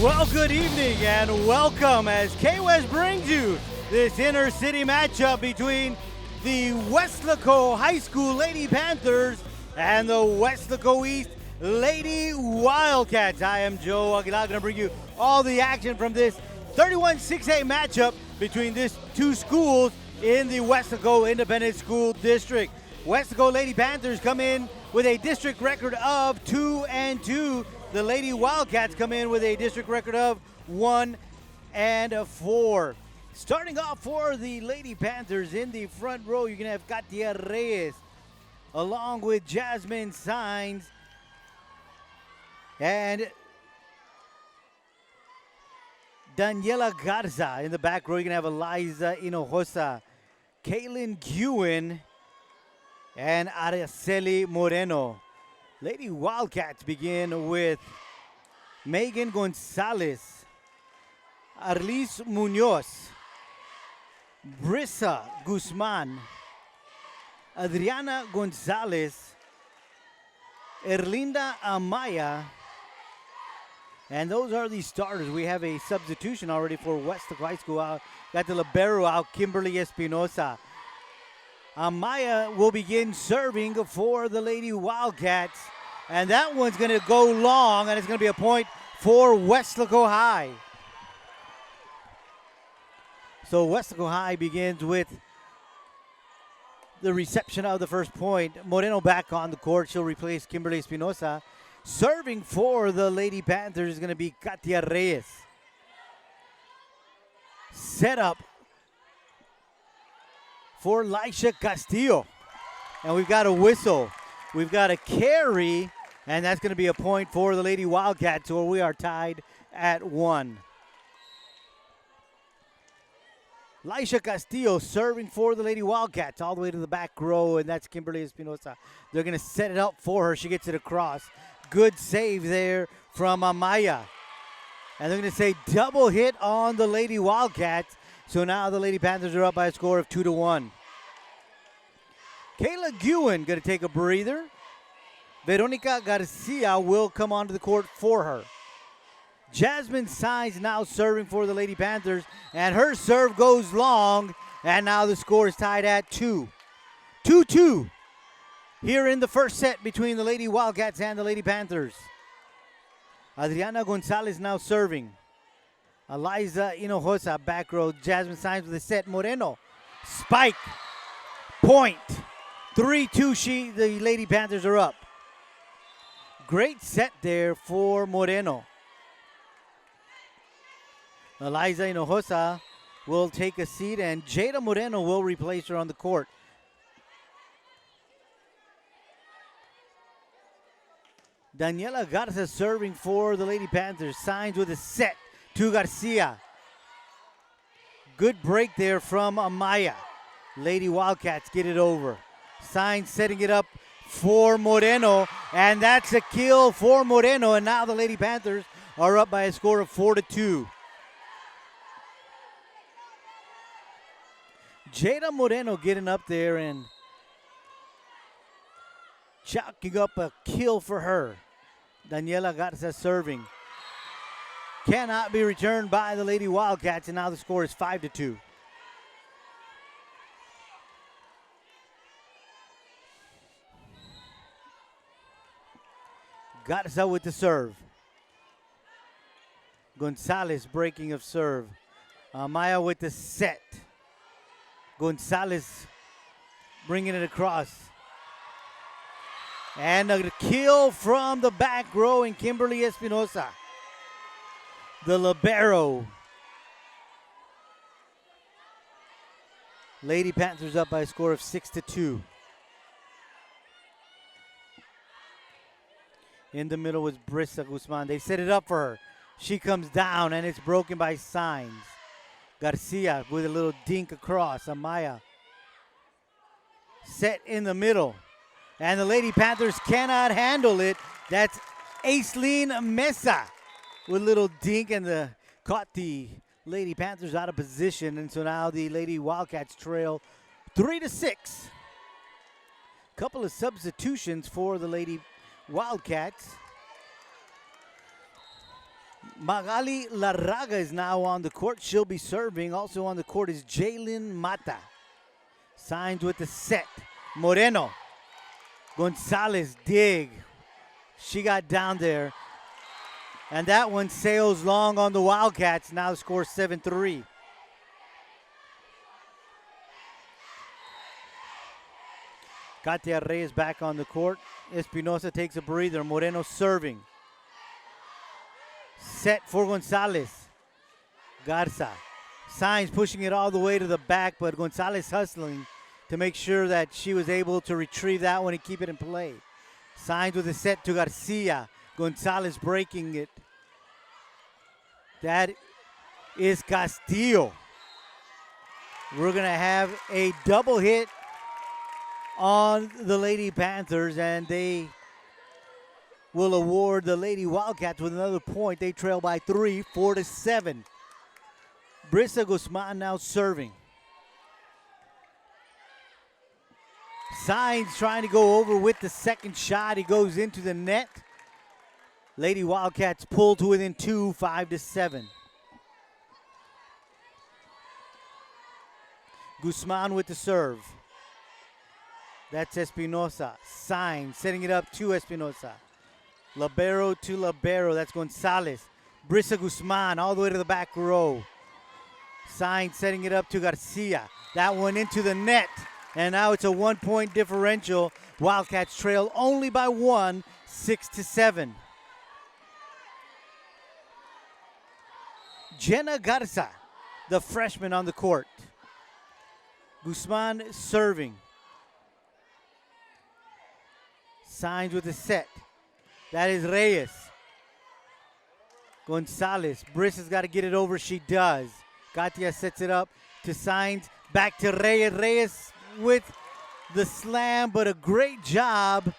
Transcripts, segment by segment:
Well, good evening and welcome as K-West brings you this inner city matchup between the Weslaco High School Lady Panthers and the Weslaco East Lady Wildcats. I am Joe Aguilar, going to bring you all the action from this 31-6A matchup between these two schools in the Weslaco Independent School District. Weslaco Lady Panthers come in with a district record of 2-2. The Lady Wildcats come in with a district record of 1-4. Starting off for the Lady Panthers in the front row, you're going to have Katia Reyes along with Jasmine Saenz and Daniela Garza. In the back row, you're going to have Eliza Hinojosa, Kaylin Guin, and Araceli Moreno. Lady Wildcats begin with Megan Gonzalez, Arlis Munoz, Brisa Guzman, Adriana Gonzalez, Erlinda Amaya, and those are the starters. We have a substitution already for Weslaco High School out. Got the libero out, Kimberly Espinosa. Amaya will begin serving for the Lady Wildcats, and that one's going to go long, and it's going to be a point for Weslaco High. So Weslaco High begins with the reception of the first point. Moreno back on the court. She'll replace Kimberly Espinosa. Serving for the Lady Panthers is going to be Katia Reyes. Set up for Laisha Castillo. And we've got a whistle. We've got a carry, and that's going to be a point for the Lady Wildcats, where we are tied at 1. Laisha Castillo serving for the Lady Wildcats all the way to the back row, and that's Kimberly Espinosa. They're going to set it up for her. She gets it across. Good save there from Amaya. And they're going to say double hit on the Lady Wildcats. So now the Lady Panthers are up by a score of 2-1. Kayla Guin going to take a breather. Veronica Garcia will come onto the court for her. Jasmine Saenz now serving for the Lady Panthers, and her serve goes long, and now the score is tied at 2. 2-2 here in the first set between the Lady Wildcats and the Lady Panthers. Adriana Gonzalez now serving. Eliza Hinojosa back row. Jasmine Saenz with the set. Moreno. Spike. Point. 3-2. The Lady Panthers are up. Great set there for Moreno. Eliza Hinojosa will take a seat, and Jada Moreno will replace her on the court. Daniela Garza serving for the Lady Panthers. Saenz with a set to Garcia. Good break there from Amaya. Lady Wildcats get it over. Saenz setting it up for Moreno, and that's a kill for Moreno, and now the Lady Panthers are up by a score of 4-2. Jada Moreno getting up there and chalking up a kill for her. Daniela Garza serving. Cannot be returned by the Lady Wildcats, and now the score is 5-2. Garza with the serve. Gonzalez breaking of serve. Amaya with the set. Gonzalez bringing it across. And a kill from the back row in Kimberly Espinosa. The libero. Lady Panthers up by a score of 6-2. In the middle was Brisa Guzman. They set it up for her. She comes down, and it's broken by Saenz. Garcia with a little dink across. Amaya set in the middle. And the Lady Panthers cannot handle it. That's Aislinn Mesa with a little dink, and caught the Lady Panthers out of position. And so now the Lady Wildcats trail 3-6. Couple of substitutions for the Lady Wildcats. Magali Larraga is now on the court. She'll be serving. Also on the court is Jalen Mata. Signs with the set. Moreno. Gonzalez dig. She got down there. And that one sails long on the Wildcats. Now the score 7-3. Katia Reyes back on the court. Espinosa takes a breather. Moreno serving. Set for Gonzalez. Garza. Signs pushing it all the way to the back, but Gonzalez hustling to make sure that she was able to retrieve that one and keep it in play. Signs with a set to Garcia. Gonzalez breaking it. That is Castillo. We're going to have a double hit on the Lady Panthers, and they will award the Lady Wildcats with another point. They trail by 3, 4-7. Brisa Guzman now serving. Signs trying to go over with the second shot. He goes into the net. Lady Wildcats pull to within 2, 5-7. Guzman with the serve. That's Espinosa. Signs setting it up to Espinosa. Libero to Libero. That's Gonzalez. Brisa Guzman all the way to the back row. Signs setting it up to Garcia. That one into the net. And now it's a 1-point differential. Wildcats trail only by 1, 6-7. Jenna Garza, the freshman on the court. Guzman serving. Signs with the set. That is Reyes. Gonzalez. Briss has got to get it over. She does. Katia sets it up to Signs. Back to Reyes. Reyes with the slam, but a great job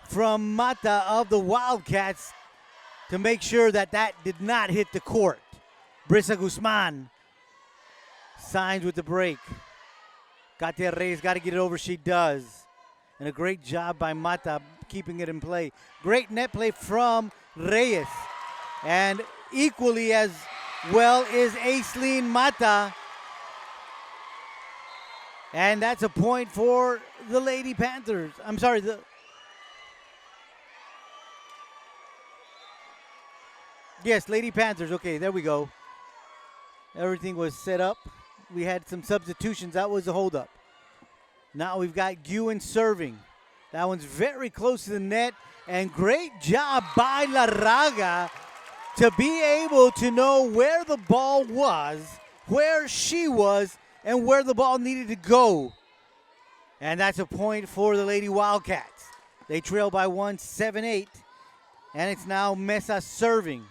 from Mata of the Wildcats to make sure that that did not hit the court. Brisa Guzman. Signs with the break. Katia Reyes got to get it over. She does. And a great job by Mata keeping it in play. Great net play from Reyes. And equally as well is Aislinn Mata. And that's a point for the Lady Panthers. I'm sorry. Yes, Lady Panthers. Okay, there we go. Everything was set up. We had some substitutions. That was a holdup. Now we've got Guin serving. That one's very close to the net. And great job by Larraga to be able to know where the ball was, where she was, and where the ball needed to go. And that's a point for the Lady Wildcats. They trail by 1, 7-8. And it's now Mesa serving.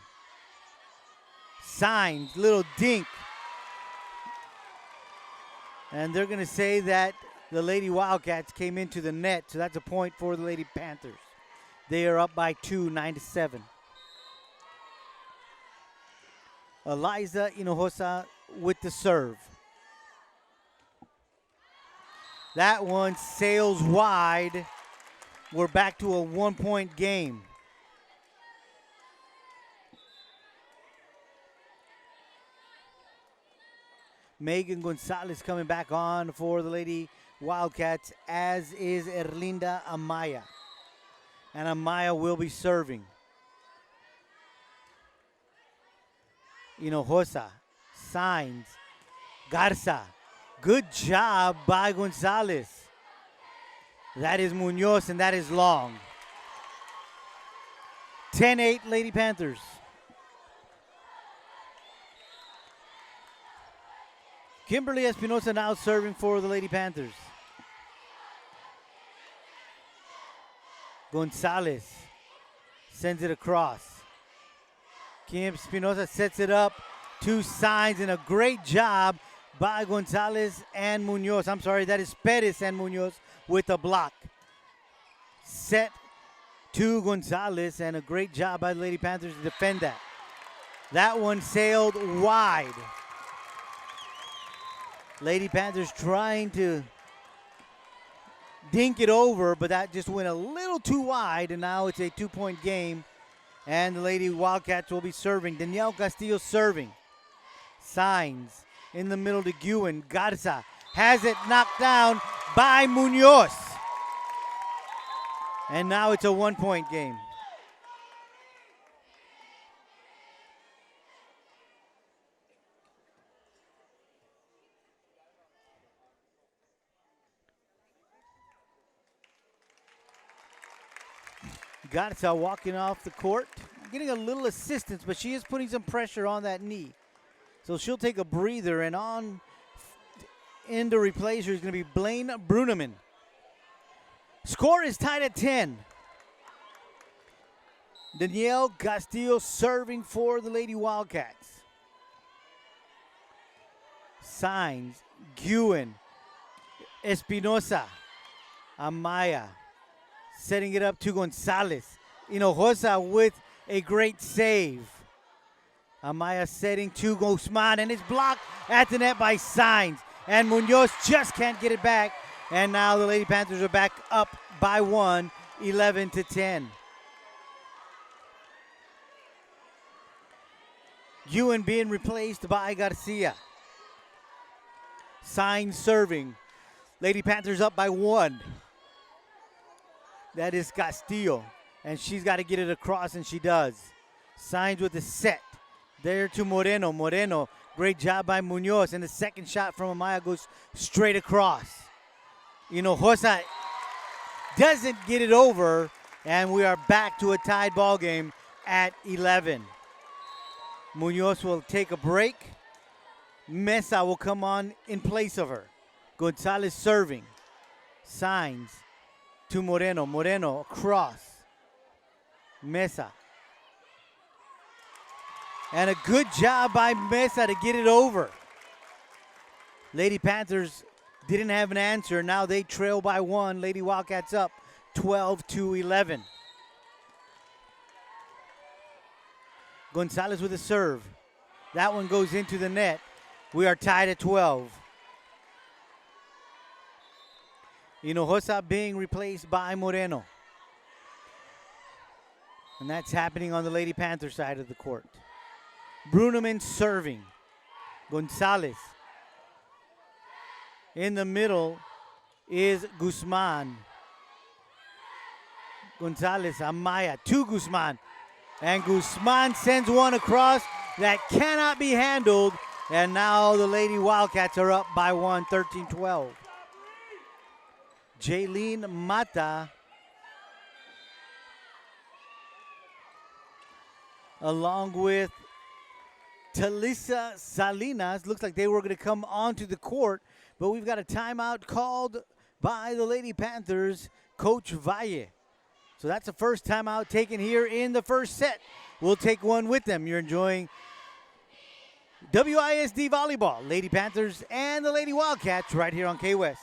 Signs, little dink. And they're going to say that the Lady Wildcats came into the net, so that's a point for the Lady Panthers. They are up by 2, 9-7. Eliza Hinojosa with the serve. That one sails wide. We're back to a 1-point game. Megan Gonzalez coming back on for the Lady Wildcats, as is Erlinda Amaya. And Amaya will be serving. Hinojosa, Signs, Garza. Good job by Gonzalez. That is Munoz, and that is long. 10-8 Lady Panthers. Kimberly Espinosa now serving for the Lady Panthers. Gonzalez sends it across. Kim Espinosa sets it up. 2 Signs, and a great job by Gonzalez and Munoz. I'm sorry, that is Perez and Munoz with the block. Set to Gonzalez, and a great job by the Lady Panthers to defend that. That one sailed wide. Lady Panthers trying to dink it over, but that just went a little too wide, and now it's a 2-point game And the Lady Wildcats will be serving. Danielle Castillo serving. Signs in the middle to Guin. Garza has it knocked down by Munoz. And now it's a 1-point game. Garza walking off the court, getting a little assistance, but she is putting some pressure on that knee. So she'll take a breather, and on into replace her is going to be Blaine Bruneman. Score is tied at 10. Danielle Castillo serving for the Lady Wildcats. Signs, Guin, Espinosa, Amaya. Setting it up to Gonzalez. Hinojosa with a great save. Amaya setting to Guzman, and it's blocked at the net by Signs. And Munoz just can't get it back. And now the Lady Panthers are back up by 1, 11-10. Guin being replaced by Garcia. Signs serving. Lady Panthers up by 1. That is Castillo, and she's got to get it across, and she does. Signs with the set. There to Moreno. Moreno, great job by Munoz, and the second shot from Amaya goes straight across. Hinojosa doesn't get it over, and we are back to a tied ball game at 11. Munoz will take a break. Mesa will come on in place of her. Gonzalez serving. Signs to Moreno. Moreno across. Mesa. And a good job by Mesa to get it over. Lady Panthers didn't have an answer. Now they trail by 1. Lady Wildcats up 12-11. Gonzalez with a serve. That one goes into the net. We are tied at 12. Hinojosa being replaced by Moreno. And that's happening on the Lady Panther side of the court. Bruneman serving. Gonzalez. In the middle is Guzman. Gonzalez, Amaya to Guzman. And Guzman sends one across that cannot be handled. And now the Lady Wildcats are up by 1, 13-12. Jaylene Mata along with Talisa Salinas. Looks like they were going to come onto the court, but we've got a timeout called by the Lady Panthers, Coach Valle. So that's the first timeout taken here in the first set. We'll take one with them. You're enjoying WISD Volleyball, Lady Panthers and the Lady Wildcats right here on K-West.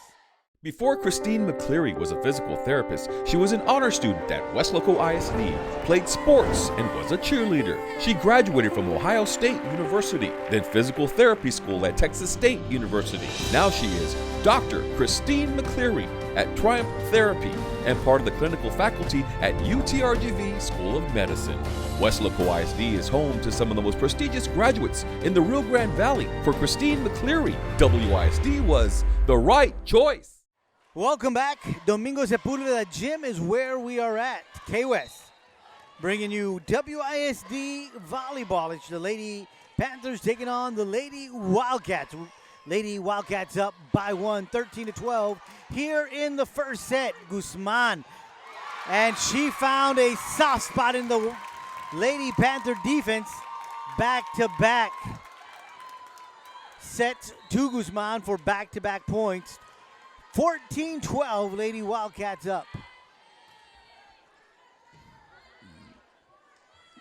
Before Christine McCleary was a physical therapist, she was an honor student at Weslaco ISD, played sports, and was a cheerleader. She graduated from Ohio State University, then physical therapy school at Texas State University. Now she is Dr. Christine McCleary at Triumph Therapy and part of the clinical faculty at UTRGV School of Medicine. Weslaco ISD is home to some of the most prestigious graduates in the Rio Grande Valley. For Christine McCleary, WISD was the right choice. Welcome back. Domingo Sepulveda Gym is where we are at. K-West bringing you WISD Volleyball. It's the Lady Panthers taking on the Lady Wildcats. Lady Wildcats up by 1, 13-12. Here in the first set, Guzman. And she found a soft spot in the Lady Panther defense. Back-to-back sets to Guzman for back-to-back points. 14-12, Lady Wildcats up.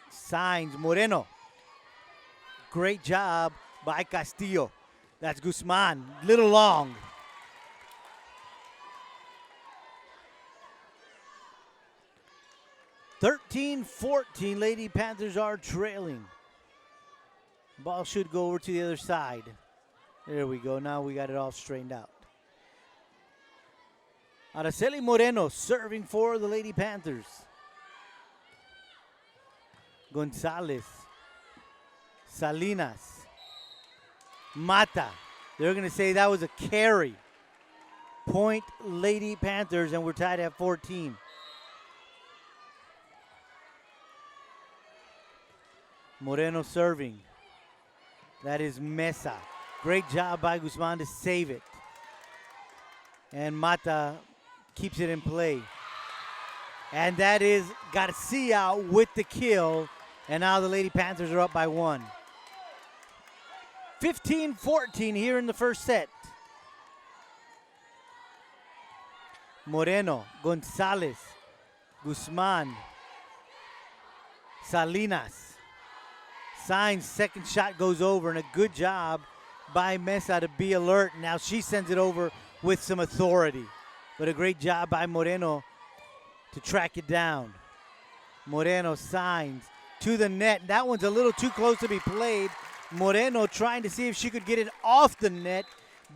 Signs, Moreno. Great job by Castillo. That's Guzman, little long. (13-14), Lady Panthers are trailing. Ball should go over to the other side. There we go, now we got it all straightened out. Araceli Moreno serving for the Lady Panthers. Gonzalez. Salinas. Mata. They're going to say that was a carry. Point Lady Panthers, and we're tied at 14. Moreno serving. That is Mesa. Great job by Guzman to save it. And Mata keeps it in play. And that is Garcia with the kill. And now the Lady Panthers are up by 1. 15-14 here in the first set. Moreno, Gonzalez, Guzman, Salinas. Signs, second shot goes over, and a good job by Mesa to be alert. Now she sends it over with some authority. But a great job by Moreno to track it down. Moreno signs to the net. That one's a little too close to be played. Moreno trying to see if she could get it off the net,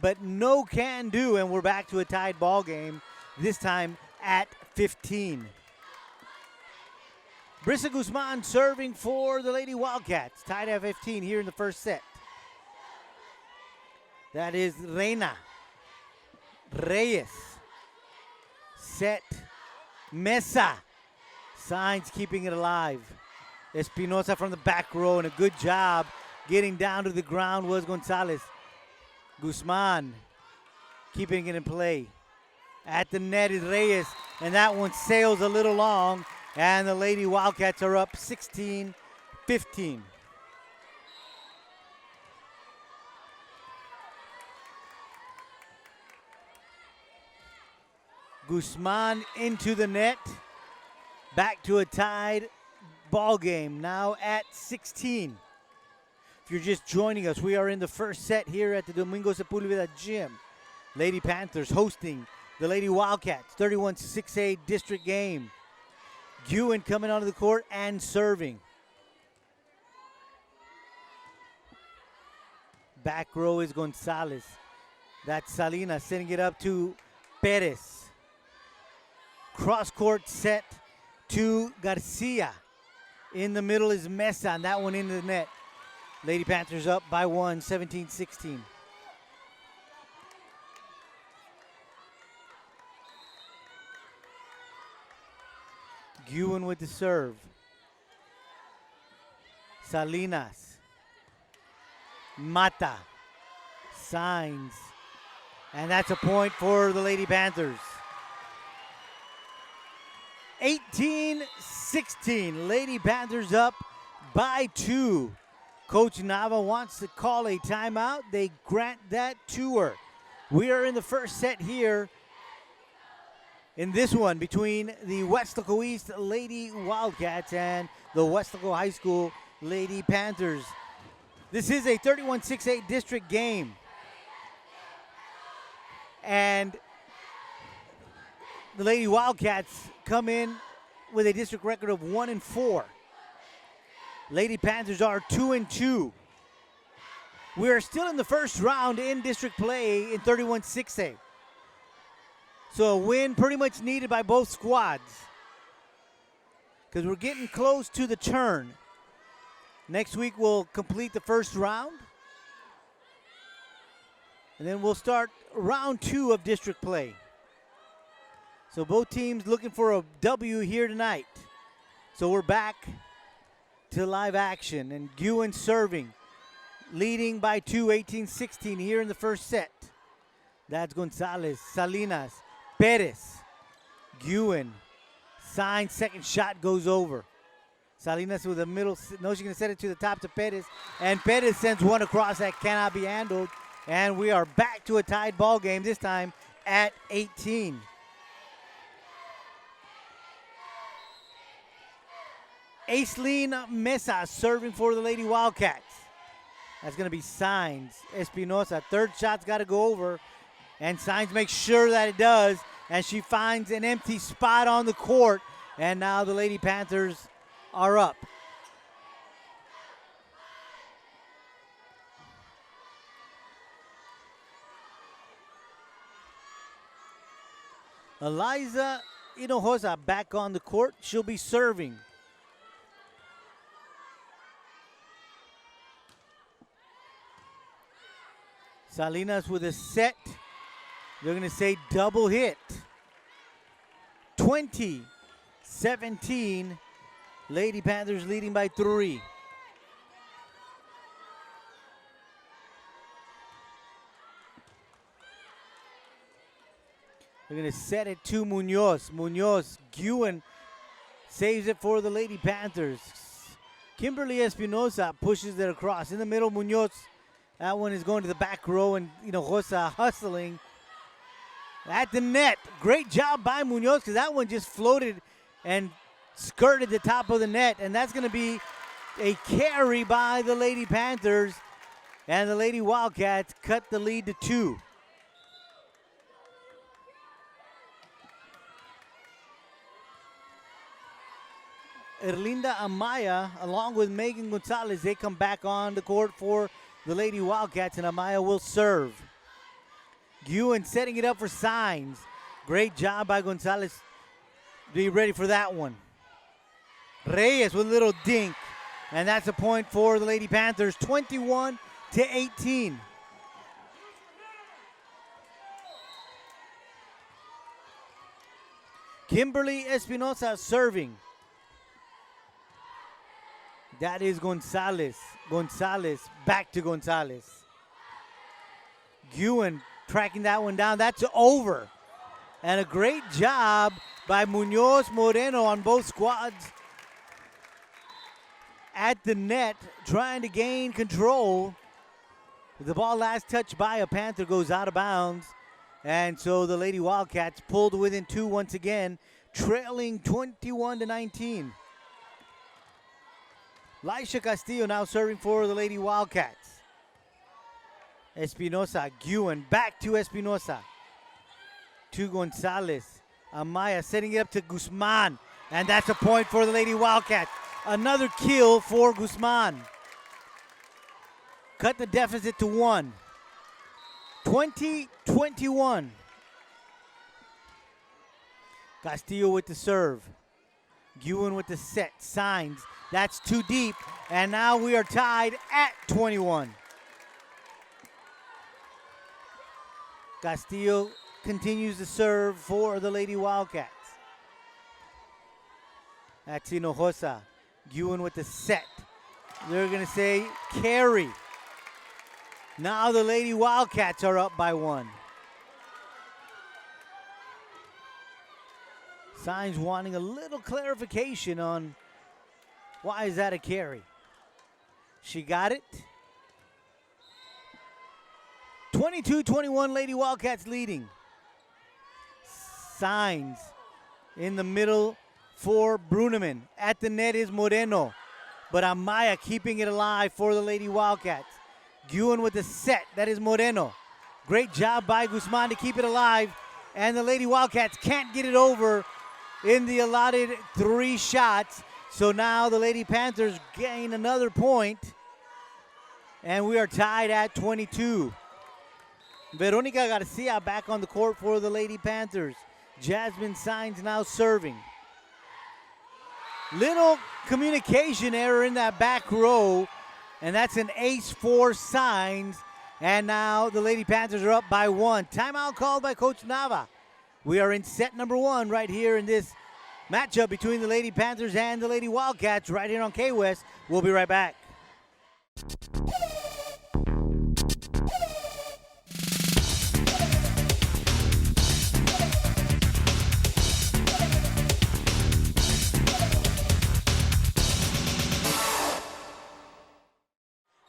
but no can do, and we're back to a tied ball game, this time at 15. Brisa Guzman serving for the Lady Wildcats, tied at 15 here in the first set. That is Reina. Reyes. Set. Mesa. Signs keeping it alive. Espinosa from the back row, and a good job getting down to the ground was Gonzalez. Guzman keeping it in play. At the net is Reyes, and that one sails a little long, and the Lady Wildcats are up 16-15. Guzman into the net. Back to a tied ball game, now at 16. If you're just joining us, we are in the first set here at the Domingo Sepulveda Gym. Lady Panthers hosting the Lady Wildcats, 31-6A district game. Ewan coming onto the court and serving. Back row is Gonzalez. That's Salinas sending it up to Perez. Cross court set to Garcia. In the middle is Mesa, and that one into the net. Lady Panthers up by 1, 17-16. Ewan with the serve. Salinas. Mata. Signs. And that's a point for the Lady Panthers. 18-16. Lady Panthers up by 2. Coach Nava wants to call a timeout. They grant that to her. We are in the first set here in this one between the Weslaco East Lady Wildcats and the Weslaco High School Lady Panthers. This is a 31-6A district game. And the Lady Wildcats come in with a district record of 1-4. Lady Panthers are 2-2. We are still in the first round in district play in 31-6A. So a win pretty much needed by both squads, because we're getting close to the turn. Next week we'll complete the first round, and then we'll start round 2 of district play. So both teams looking for a W here tonight. So we're back to live action, and Ewan serving, leading by 2, 18-16 here in the first set. That's Gonzalez, Salinas, Perez, Ewan, signs, second shot goes over. Salinas with a middle, no, she's going to set it to the top to Perez, and Perez sends one across that cannot be handled, and we are back to a tied ball game, this time at 18. Aislinn Mesa serving for the Lady Wildcats. That's going to be Signs. Espinosa, third shot's got to go over, and Signs makes sure that it does, and she finds an empty spot on the court, and now the Lady Panthers are up. Eliza Hinojosa back on the court. She'll be serving. Salinas with a set. They're going to say double hit. 20-17. Lady Panthers leading by 3. They're going to set it to Munoz. Munoz, Guin saves it for the Lady Panthers. Kimberly Espinosa pushes it across. In the middle, Munoz. That one is going to the back row, and Hinojosa hustling at the net. Great job by Munoz, because that one just floated and skirted the top of the net, and that's going to be a carry by the Lady Panthers, and the Lady Wildcats cut the lead to 2. Erlinda Amaya, along with Megan Gonzalez, they come back on the court for the Lady Wildcats, and Amaya will serve. Guin setting it up for Signs. Great job by Gonzalez. Be ready for that one. Reyes with a little dink, and that's a point for the Lady Panthers, 21-18. Kimberly Espinosa serving. That is Gonzalez. Gonzalez, back to Gonzalez. Guin tracking that one down. That's over. And a great job by Munoz Moreno on both squads at the net, trying to gain control. The ball last touched by a Panther goes out of bounds. And so the Lady Wildcats pulled within 2 once again, trailing 21-19. Laisha Castillo now serving for the Lady Wildcats. Espinosa, Guin, back to Espinosa. To Gonzalez. Amaya setting it up to Guzman. And that's a point for the Lady Wildcats. Another kill for Guzman. Cut the deficit to 1. 20-21. Castillo with the serve. Guin with the set. Signs. That's too deep. And now we are tied at 21. Castillo continues to serve for the Lady Wildcats. That's Hinojosa. Guin with the set. They're going to say carry. Now the Lady Wildcats are up by 1. Signs wanting a little clarification on why is that a carry. She got it. 22-21, Lady Wildcats leading. Signs in the middle for Bruneman. At the net is Moreno, but Amaya keeping it alive for the Lady Wildcats. Guin with the set, that is Moreno. Great job by Guzman to keep it alive, and the Lady Wildcats can't get it over in the allotted 3 shots. So now the Lady Panthers gain another point, and we are tied at 22. Veronica Garcia back on the court for the Lady Panthers. Jasmine Signs now serving. Little communication error in that back row, and that's an ace for Signs. And now the Lady Panthers are up by 1. Timeout called by Coach Nava. We are in set number 1 right here in this matchup between the Lady Panthers and the Lady Wildcats right here on K-West. We'll be right back.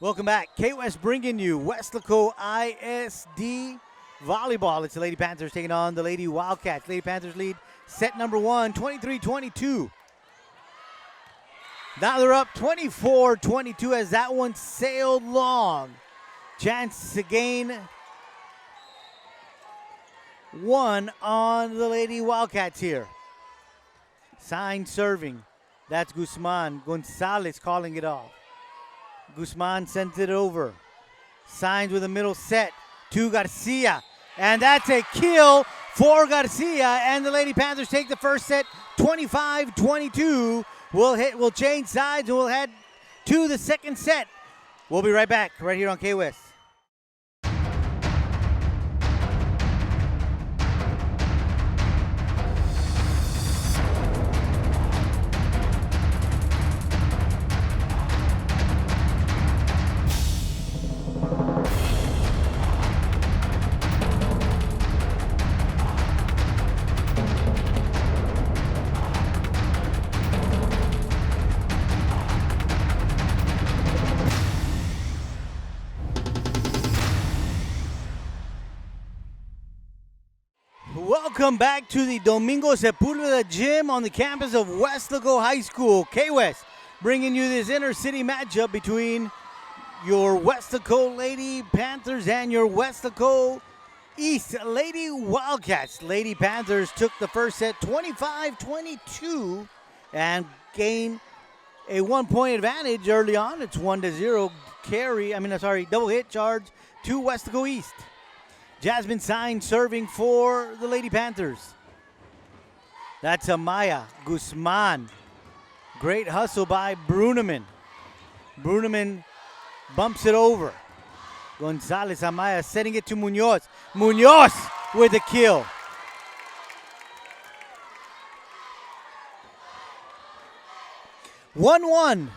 Welcome back. K-West bringing you Weslaco ISD Volleyball. It's the Lady Panthers taking on the Lady Wildcats. Lady Panthers lead set number 1, 23-22. Now they're up 24-22 as that one sailed long. Chance to gain 1 on the Lady Wildcats here. Sign serving. That's Guzman. Gonzalez calling it off. Guzman sends it over. Signs with a middle set to Garcia. And that's a kill for Garcia. And the Lady Panthers take the first set 25-22. We'll change sides and we'll head to the second set. We'll be right back right here on K-West. Welcome back to the Domingo Sepulveda Gym on the campus of Weslaco High School. K-West bringing you this inner city matchup between your Weslaco Lady Panthers and your Weslaco East Lady Wildcats. Lady Panthers took the first set 25-22 and gained a 1-point advantage early on. It's 1-0 double hit charge to Weslaco East. Jasmine Sainz serving for the Lady Panthers. That's Amaya Guzman. Great hustle by Bruneman. Bruneman bumps it over. Gonzalez Amaya setting it to Munoz. Munoz with a kill. One.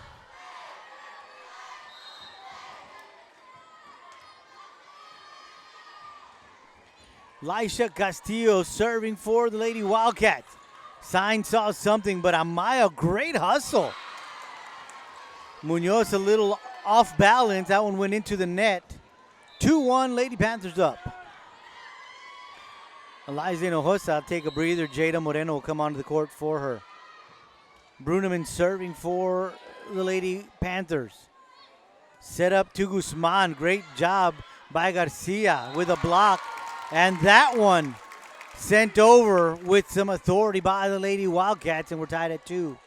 Laisha Castillo serving for the Lady Wildcats. Sainz saw something, but Amaya, great hustle. Munoz a little off balance. That one went into the net. 2-1, Lady Panthers up. Eliza Hinojosa take a breather. Jada Moreno will come onto the court for her. Bruneman serving for the Lady Panthers. Set up to Guzman. Great job by Garcia with a block. And that one sent over with some authority by the Lady Wildcats, and we're tied at 2.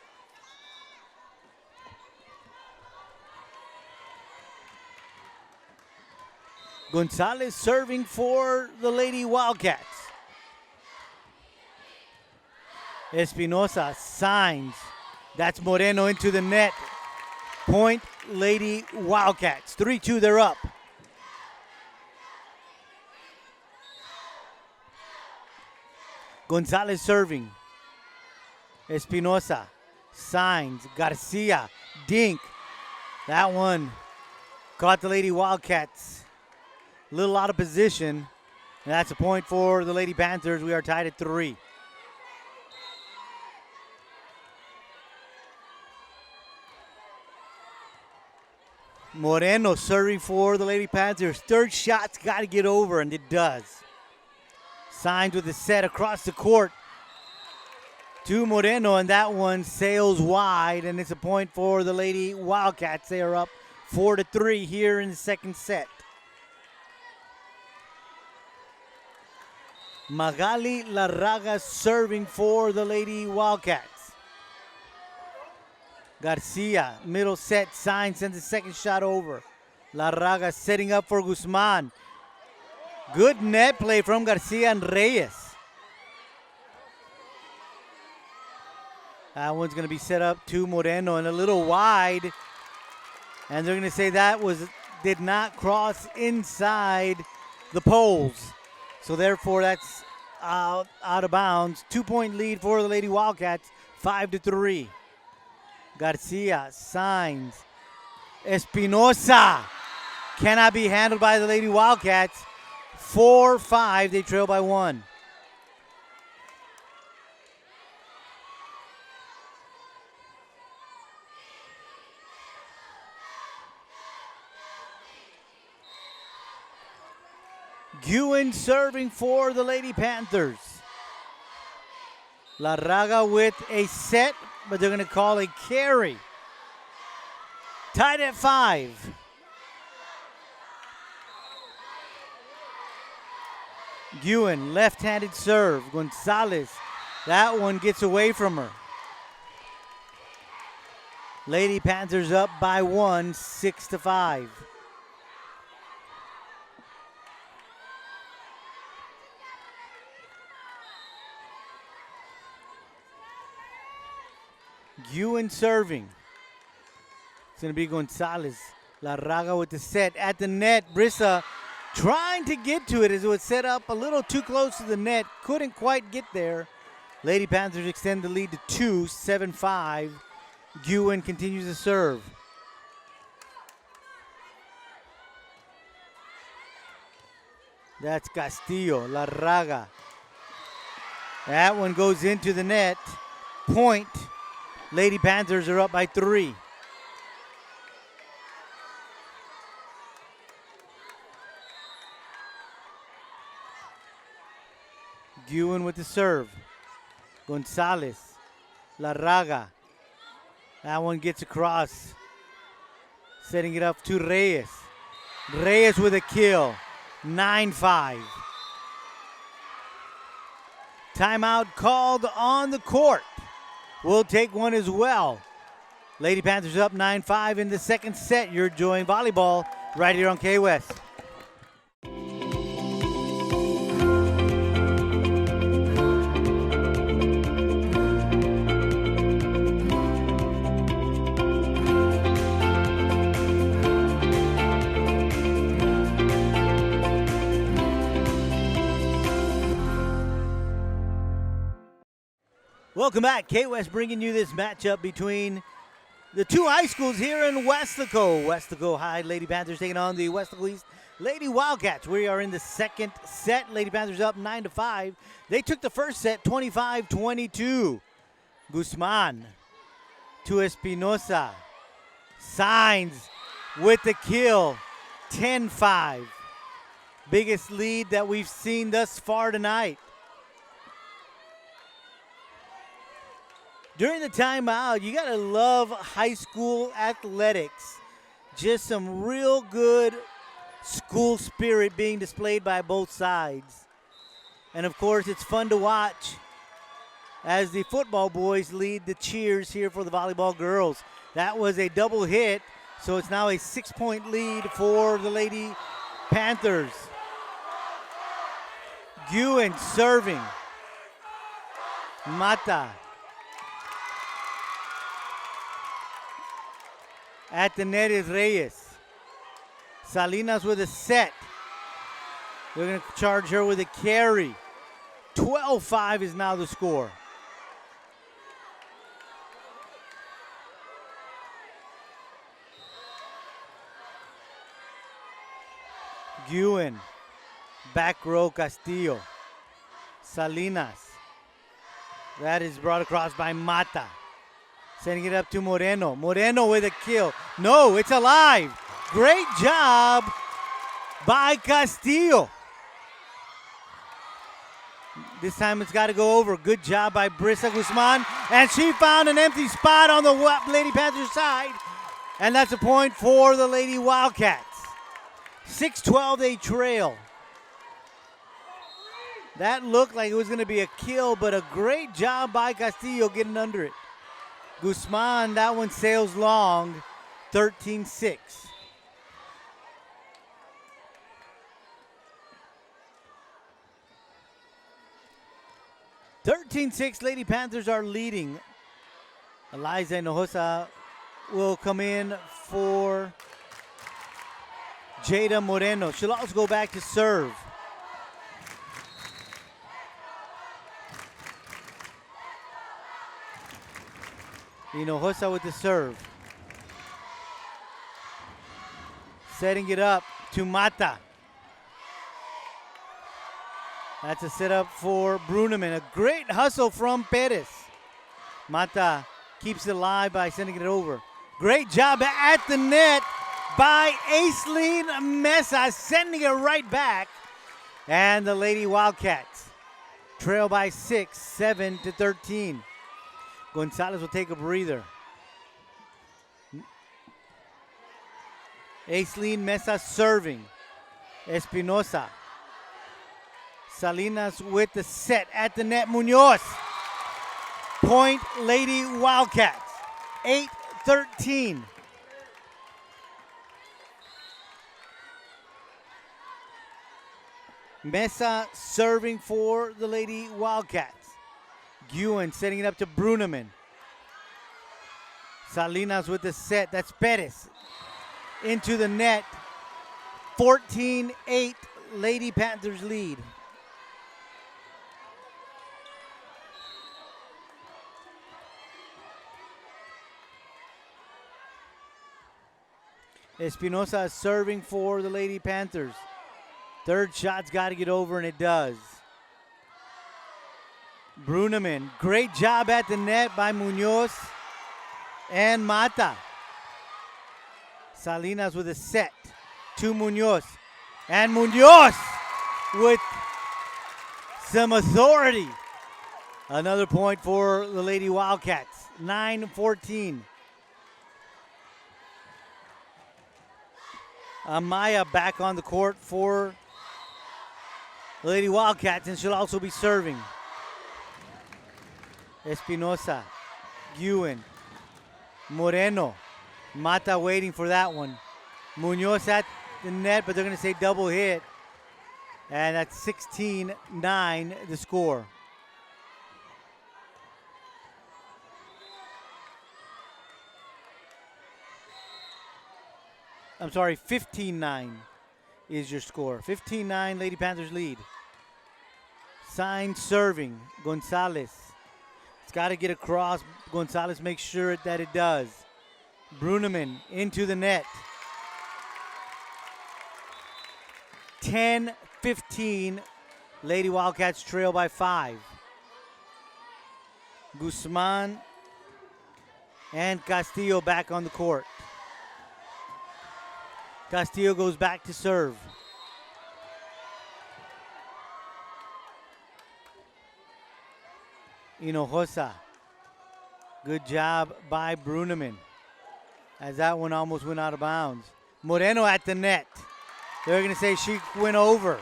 Gonzalez serving for the Lady Wildcats. Espinosa, Sainz. That's Moreno into the net. Point, Lady Wildcats. 3-2, they're up. Gonzalez serving. Espinosa, Sainz, Garcia, Dink. That one caught the Lady Wildcats. A little out of position. And that's a point for the Lady Panthers. We are tied at 3. Moreno serving for the Lady Panthers. Third shot's got to get over, and it does. Sainz with the set across the court to Moreno, and that one sails wide, and it's a point for the Lady Wildcats. They are up 4-3 here in the second set. Magali Larraga serving for the Lady Wildcats. Garcia, middle set. Sainz sends the second shot over. Larraga setting up for Guzman. Good net play from Garcia and Reyes. That one's going to be set up to Moreno and a little wide. And they're going to say that did not cross inside the poles. So therefore, that's out of bounds. 2-point lead for the Lady Wildcats, 5-3. Garcia, Sainz, Espinosa. Cannot be handled by the Lady Wildcats. 4-5, they trail by 1. Guin serving for the Lady Panthers. Larraga with a set, but they're going to call a carry. Tied at 5. Guin, left-handed serve. Gonzalez, that one gets away from her. Lady Panthers up by 1, 6-5. Guin serving. It's going to be Gonzalez. Larraga with the set at the net. Brissa trying to get to it as it was set up a little too close to the net. Couldn't quite get there. Lady Panthers extend the lead to 2, 7-5. Guin continues to serve. That's Castillo. Larraga. That one goes into the net. Point. Lady Panthers are up by 3. Guin with the serve. Gonzalez. Larraga. That one gets across. Setting it up to Reyes. Reyes with a kill. 9-5. Timeout called on the court. We'll take one as well. Lady Panthers up 9-5 in the second set. You're enjoying volleyball right here on K-West. Welcome back. K-West bringing you this matchup between the two high schools here in Weslaco. Weslaco High Lady Panthers taking on the Weslaco East Lady Wildcats. We are in the second set. Lady Panthers up 9-5. They took the first set 25-22. Guzman to Espinosa. Signs with the kill. 10-5. Biggest lead that we've seen thus far tonight. During the timeout, you got to love high school athletics. Just some real good school spirit being displayed by both sides. And, of course, it's fun to watch as the football boys lead the cheers here for the volleyball girls. That was a double hit, so it's now a 6-point lead for the Lady Panthers. Guin serving. Mata. At the net is Reyes. Salinas with a set. They're going to charge her with a carry. 12-5 is now the score. Guin. Back row Castillo. Salinas. That is brought across by Mata. Sending it up to Moreno. Moreno with a kill. No, it's alive. Great job by Castillo. This time it's got to go over. Good job by Brisa Guzman. And she found an empty spot on the Lady Panthers side. And that's a point for the Lady Wildcats. 6-12 they trail. That looked like it was going to be a kill, but a great job by Castillo getting under it. Guzman, that one sails long, 13-6. Lady Panthers are leading. Eliza Hinojosa will come in for Jada Moreno. She'll also go back to serve. Hinojosa with the serve. Setting it up to Mata. That's a setup for Bruneman. A great hustle from Perez. Mata keeps it alive by sending it over. Great job at the net by Aislinn Mesa, sending it right back. And the Lady Wildcats trail by 6, 7-13. Gonzalez will take a breather. Aislinn Mesa serving. Espinosa. Salinas with the set at the net. Munoz. Point Lady Wildcats. 8-13. Mesa serving for the Lady Wildcats. Guin setting it up to Bruneman. Salinas with the set. That's Perez. Into the net. 14-8 Lady Panthers lead. Espinosa is serving for the Lady Panthers. Third shot's got to get over, and it does. Bruneman, great job at the net by Munoz and Mata. Salinas with a set to Munoz. And Munoz with some authority. Another point for the Lady Wildcats. 9-14. Amaya back on the court for the Lady Wildcats, and she'll also be serving. Espinosa, Ewan, Moreno, Mata waiting for that one. Munoz at the net, but they're going to say double hit. And that's 16-9 the score. I'm sorry, 15-9 is your score. 15-9, Lady Panthers lead. Sign serving, Gonzalez. It's got to get across. Gonzalez makes sure that it does. Bruneman into the net. 10-15, Lady Wildcats trail by 5. Guzman and Castillo back on the court. Castillo goes back to serve. Hinojosa. Good job by Bruneman, as that one almost went out of bounds. Moreno at the net. They're going to say she went over.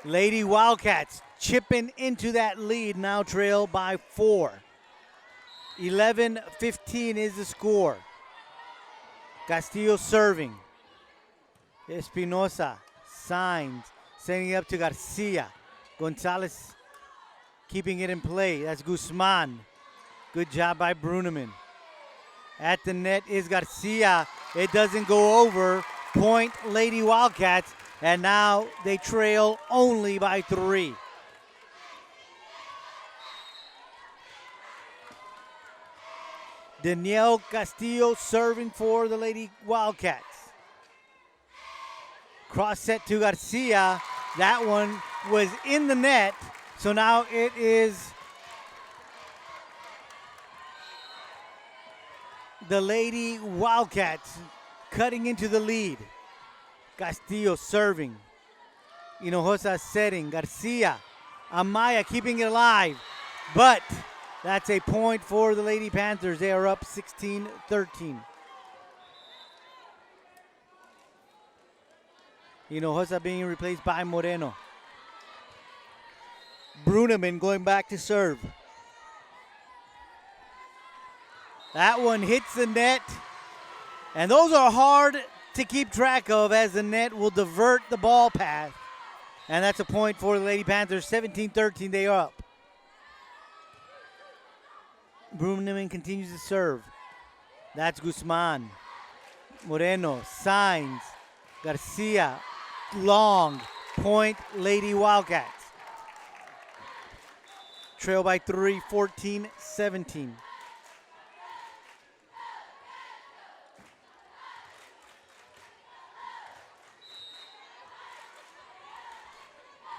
Lady Wildcats chipping into that lead, now trail by 4. 11-15 is the score. Castillo serving. Espinosa signs, sending it up to Garcia. Gonzalez keeping it in play. That's Guzman. Good job by Bruneman. At the net is Garcia. It doesn't go over. Point Lady Wildcats, and now they trail only by 3. Danielle Castillo serving for the Lady Wildcats. Cross set to Garcia. That one was in the net, so now it is the Lady Wildcats cutting into the lead. Castillo serving. Hinojosa setting. Garcia. Amaya keeping it alive. But that's a point for the Lady Panthers. They are up 16-13. Hinojosa being replaced by Moreno. Bruneman going back to serve. That one hits the net. And those are hard to keep track of, as the net will divert the ball path. And that's a point for the Lady Panthers. 17-13, they are up. Bruneman continues to serve. That's Guzman. Moreno signs. Garcia, long. Point Lady Wildcats. Trail by 3, 14-17.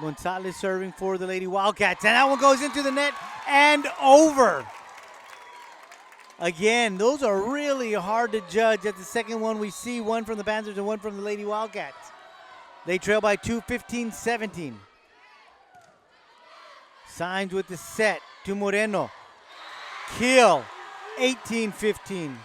Gonzalez serving for the Lady Wildcats. And that one goes into the net and over. Again, those are really hard to judge. At the second one, we see one from the Panthers and one from the Lady Wildcats. They trail by 2, 15-17. Signs with the set to Moreno. Kill, 18-15.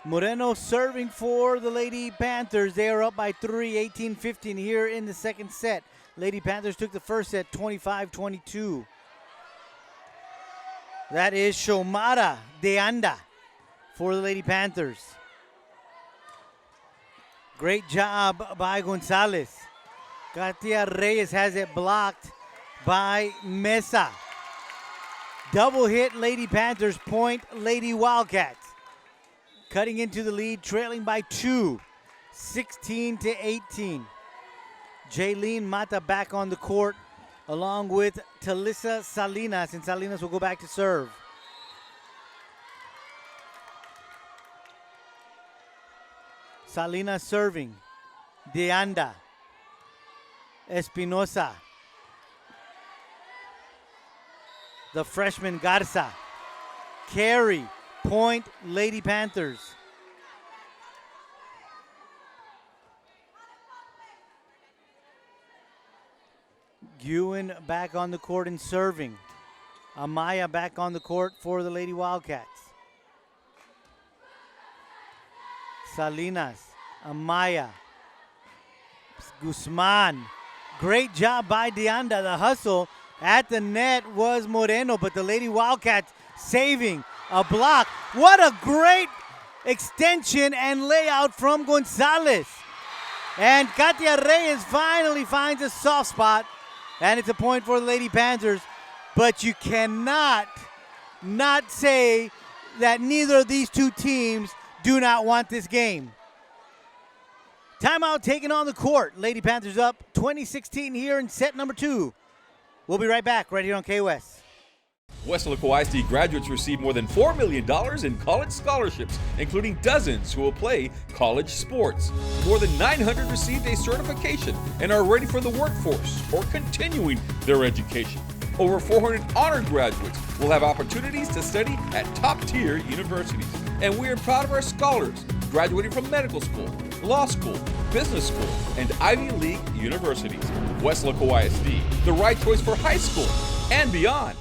Moreno serving for the Lady Panthers. They are up by 3, 18-15 here in the second set. Lady Panthers took the first set 25-22. That is Shomara de Anda for the Lady Panthers. Great job by Gonzalez. Katia Reyes has it blocked by Mesa. Double hit Lady Panthers, point Lady Wildcats. Cutting into the lead, trailing by 2, 16-18. Jaylene Mata back on the court, along with Talisa Salinas, and Salinas will go back to serve. Salinas serving. De Anda. Espinosa. the freshman Garza. Carry, point, Lady Panthers. Ewan back on the court and serving. Amaya back on the court for the Lady Wildcats. Salinas, Amaya, Guzman. Great job by Deanda. The hustle at the net was Moreno, but the Lady Wildcats saving a block. What a great extension and layout from Gonzalez. And Katia Reyes finally finds a soft spot, and it's a point for the Lady Panthers. But you cannot not say that neither of these two teams do not want this game. Timeout taken on the court. Lady Panthers up 2016 here in set number 2. We'll be right back right here on KOS. Weslaco ISD graduates receive more than $4 million in college scholarships, including dozens who will play college sports. More than 900 received a certification and are ready for the workforce or continuing their education. Over 400 honor graduates will have opportunities to study at top-tier universities. And we are proud of our scholars graduating from medical school, law school, business school, and Ivy League universities. Weslaco ISD, the right choice for high school and beyond.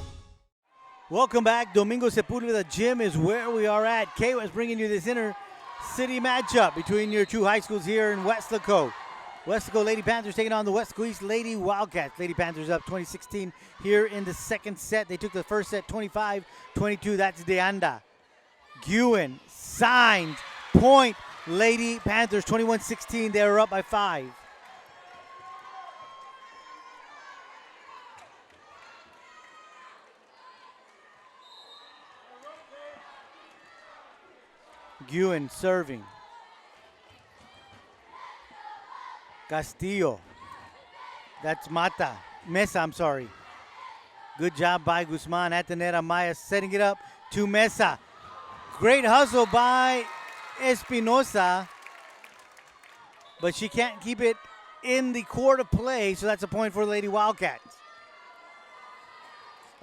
Welcome back. Domingo Sepulveda Gym is where we are at. KOS bringing you this inter-city matchup between your two high schools here in Weslaco. Weslaco Lady Panthers taking on the Weslaco East Lady Wildcats. Lady Panthers up 2016 here in the second set. They took the first set 25-22. That's Deanda. Ewan signed. Point Lady Panthers 21-16. They are up by 5. Ewan serving. Castillo. That's Mesa, I'm sorry. Good job by Guzman at the net. Amaya setting it up to Mesa. Great hustle by Espinosa. But she can't keep it in the court of play, so that's a point for the Lady Wildcats.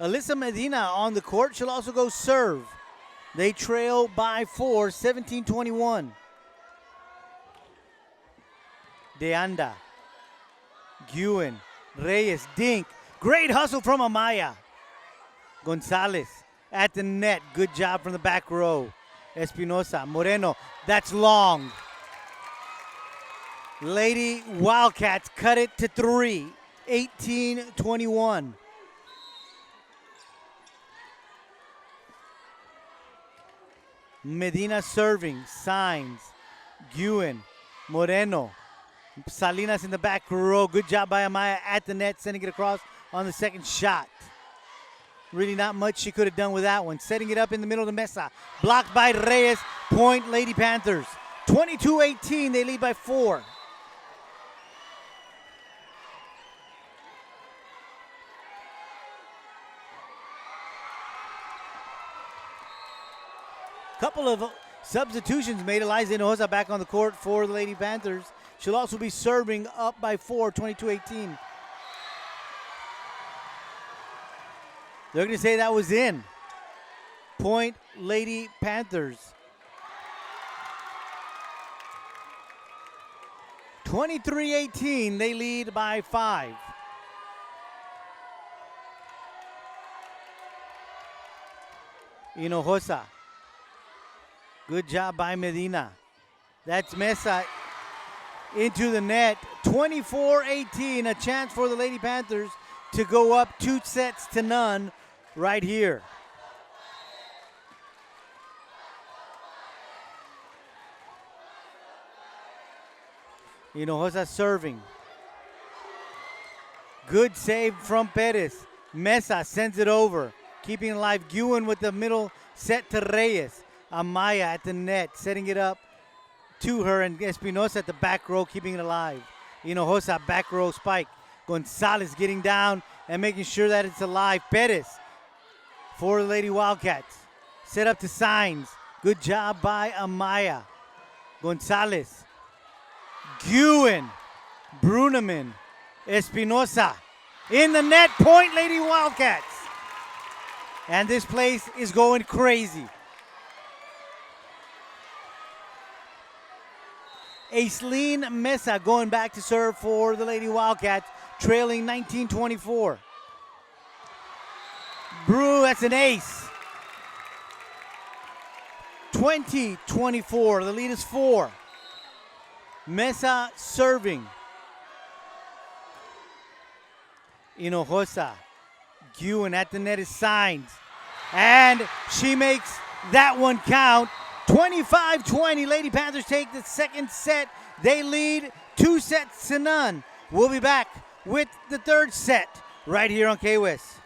Alyssa Medina on the court. She'll also go serve. They trail by 4, 17-21. Deanda, Ewan, Reyes, Dink. Great hustle from Amaya. Gonzalez at the net. Good job from the back row. Espinosa, Moreno. That's long. Lady Wildcats cut it to 3, 18-21. Medina serving, signs. Ewan, Moreno. Salinas in the back row. Good job by Amaya at the net, sending it across on the second shot. Really not much she could have done with that one. Setting it up in the middle to Mesa. Blocked by Reyes. Point Lady Panthers. 22-18. They lead by 4. Couple of substitutions made. Eliza Hinojosa back on the court for the Lady Panthers. She'll also be serving up by 4, 22-18. They're going to say that was in. Point Lady Panthers. 23-18, they lead by 5. Hinojosa. Good job by Medina. That's Mesa into the net. 24-18, a chance for the Lady Panthers to go up 2-0 right here. Hinojosa serving. Good save from Perez. Mesa sends it over, keeping it alive. Ewan with the middle set to Reyes. Amaya at the net, setting it up to her, and Espinosa at the back row, keeping it alive. Hinojosa, back row spike. Gonzalez getting down and making sure that it's alive. Perez for the Lady Wildcats. Set up to signs. Good job by Amaya. Gonzalez. Ewan. Bruneman. Espinosa. In the net, point Lady Wildcats. And this place is going crazy. Aislinn Mesa going back to serve for the Lady Wildcats, trailing 19-24. Brew, that's an ace. 20-24, the lead is 4. Mesa serving. Hinojosa. Guin at the net is signed. And she makes that one count. 25-20. Lady Panthers take the second set. They lead 2-0. We'll be back with the third set right here on K-West.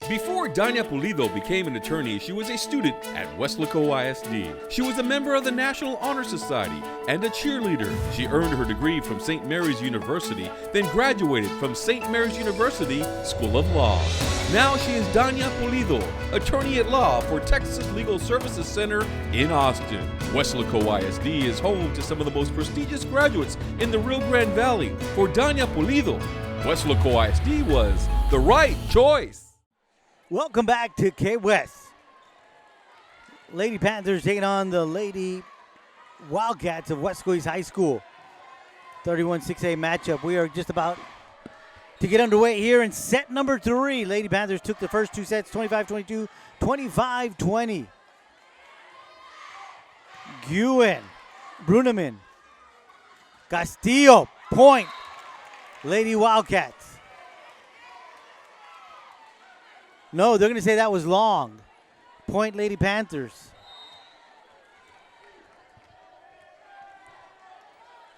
Before Danya Pulido became an attorney, she was a student at Weslaco ISD. She was a member of the National Honor Society and a cheerleader. She earned her degree from St. Mary's University, then graduated from St. Mary's University School of Law. Now she is Danya Pulido, attorney at law for Texas Legal Services Center in Austin. Weslaco ISD is home to some of the most prestigious graduates in the Rio Grande Valley. For Danya Pulido, Weslaco ISD was the right choice. Welcome back to K-West. Lady Panthers taking on the Lady Wildcats of West Louis High School. 31-6A matchup. We are just about to get underway here in set number 3. Lady Panthers took the first 2 sets, 25-22, 25-20. Guin, Bruneman, Castillo, point. Lady Wildcats. No, they're going to say that was long. Point Lady Panthers.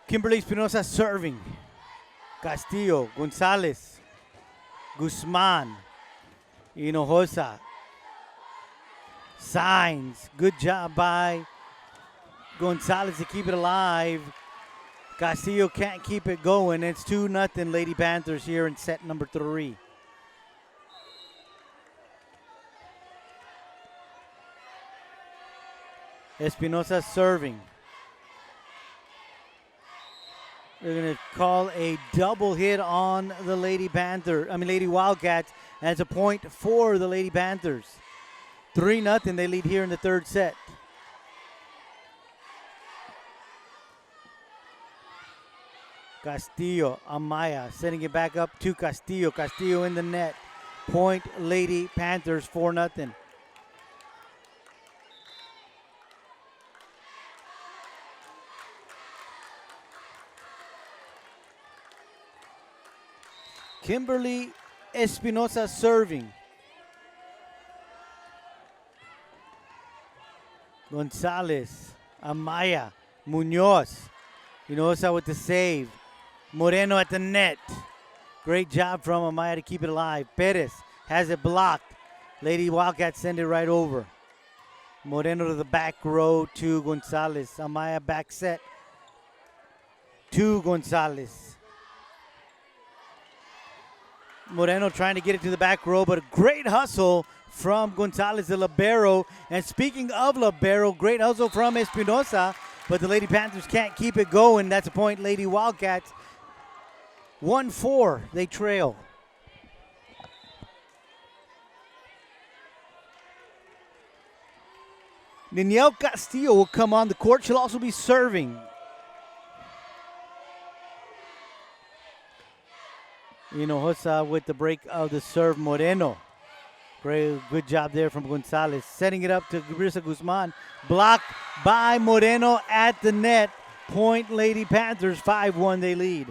Kimberly Espinosa serving. Castillo, Gonzalez, Guzman, Hinojosa. Signs. Good job by Gonzalez to keep it alive. Castillo can't keep it going. It's 2-0 Lady Panthers here in set number 3. Espinosa serving. They're going to call a double hit on the Lady Wildcats. And it's a point for the Lady Panthers. 3-0, they lead here in the third set. Castillo, Amaya, setting it back up to Castillo. Castillo in the net. Point Lady Panthers, 4-0. Kimberly Espinosa serving. Gonzalez, Amaya, Munoz. Espinosa with the save. Moreno at the net. Great job from Amaya to keep it alive. Perez has it blocked. Lady Wildcats send it right over. Moreno to the back row to Gonzalez. Amaya back set to Gonzalez. Moreno trying to get it to the back row, but a great hustle from Gonzalez, the libero. And speaking of libero, great hustle from Espinosa, but the Lady Panthers can't keep it going. That's a point, Lady Wildcats. 1-4, they trail. Danielle Castillo will come on the court. She'll also be serving. Hinojosa with the break of the serve. Moreno. Great, good job there from Gonzalez. Setting it up to Brisa Guzman. Blocked by Moreno at the net. Point Lady Panthers, 5-1 they lead.